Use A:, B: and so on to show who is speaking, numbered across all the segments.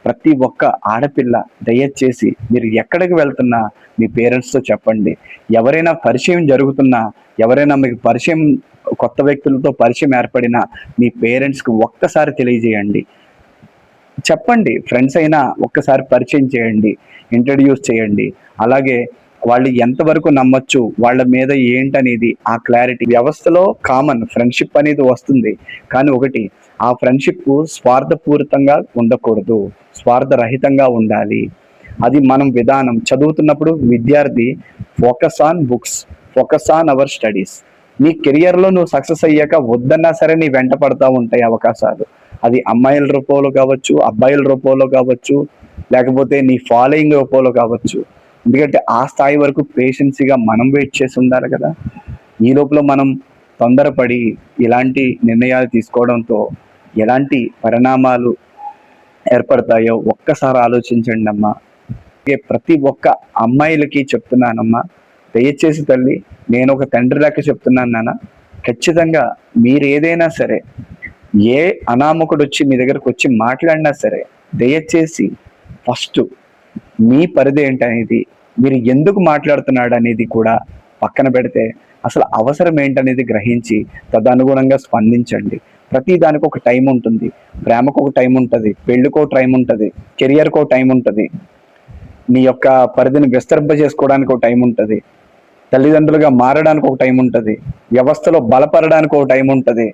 A: ప్రతి ఒక్క ఆడపిల్ల దయచేసి మీరు ఎక్కడికి వెళ్తున్నా మీ పేరెంట్స్తో చెప్పండి. ఎవరైనా పరిచయం జరుగుతున్నా, ఎవరైనా మీకు పరిచయం కొత్త వ్యక్తులతో పరిచయం ఏర్పడినా మీ పేరెంట్స్కి ఒక్కసారి తెలియజేయండి. చెప్పండి, ఫ్రెండ్స్ అయినా ఒక్కసారి పరిచయం చేయండి, ఇంట్రడ్యూస్ చేయండి. అలాగే వాళ్ళు ఎంతవరకు నమ్మొచ్చు, వాళ్ళ మీద ఏంటనేది ఆ క్లారిటీ వ్యవస్థలో కామన్. ఫ్రెండ్షిప్ అనేది వస్తుంది, కానీ ఒకటి, ఆ ఫ్రెండ్షిప్ స్వార్థపూరితంగా ఉండకూడదు, స్వార్థరహితంగా ఉండాలి. అది మనం విధానం చదువుతున్నప్పుడు విద్యార్థి focus on books, focus on hour studies. నీ కెరియర్లో నువ్వు సక్సెస్ అయ్యాక వద్దన్నా సరే నీ వెంట పడతా ఉంటాయి అవకాశాలు. అది అమ్మాయిల రూపంలో కావచ్చు, అబ్బాయిల రూపంలో కావచ్చు, లేకపోతే నీ ఫాలోయింగ్ రూపంలో కావచ్చు. ఎందుకంటే ఆ స్థాయి వరకు పేషెన్సీగా మనం వెయిట్ చేసి ఉండాలి కదా. ఈ లోపల మనం తొందరపడి ఇలాంటి నిర్ణయాలు తీసుకోవడంతో ఎలాంటి పరిణామాలు ఏర్పడతాయో ఒక్కసారి ఆలోచించండి అమ్మా. ప్రతి ఒక్క అమ్మాయిలకి చెప్తున్నానమ్మా, దయచేసి తల్లి, నేను ఒక తండ్రి లెక్క చెప్తున్నాను నాన్న, ఖచ్చితంగా మీరు ఏదైనా సరే, ఏ అనామకుడు వచ్చి మీ దగ్గరకు వచ్చి మాట్లాడినా సరే, దయచేసి ఫస్ట్ మీ పరిధి ఏంటనేది, మీరు ఎందుకు మాట్లాడుతున్నాడు అనేది కూడా పక్కన పెడితే అసలు అవసరం ఏంటనేది గ్రహించి తదనుగుణంగా స్పందించండి. ప్రతి దానికి ఒక టైం ఉంటుంది. ప్రేమకు ఒక టైం ఉంటుంది, పెళ్ళికో టైం ఉంటుంది, కెరియర్కో టైం ఉంటుంది, నీ యొక్క పరిధిని విస్తరింప చేసుకోవడానికి ఒక టైం ఉంటుంది, తల్లిదండ్రులుగా మారడానికి ఒక టైం ఉంటుంది, వ్యవస్థలో బలపడడానికి ఒక టైం ఉంటుంది,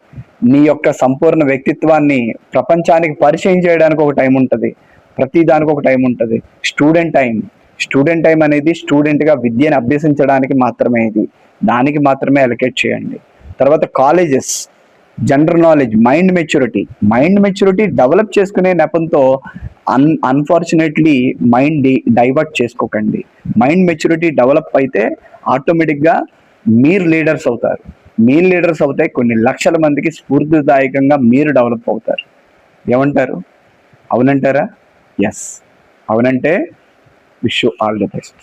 A: నీ యొక్క సంపూర్ణ వ్యక్తిత్వాన్ని ప్రపంచానికి పరిచయం చేయడానికి ఒక టైం ఉంటుంది. ప్రతి దానికి ఒక టైం ఉంటుంది. స్టూడెంట్ టైం అనేది స్టూడెంట్గా విద్యను అభ్యసించడానికి మాత్రమే, ఇది దానికి మాత్రమే అలొకేట్ చేయండి. తర్వాత colleges, general knowledge, mind maturity develop చేసుకునే నెపంతో అన్ఫార్చునేట్లీ మైండ్ డైవర్ట్ చేసుకోకండి. మైండ్ మెచ్యూరిటీ డెవలప్ అయితే ఆటోమేటిక్గా మీరు లీడర్స్ అవుతాయి. కొన్ని లక్షల మందికి స్ఫూర్తిదాయకంగా మీరు డెవలప్ అవుతారు. ఏమంటారు? అవునంటారా? ఎస్, అవునంటే wish you all the best.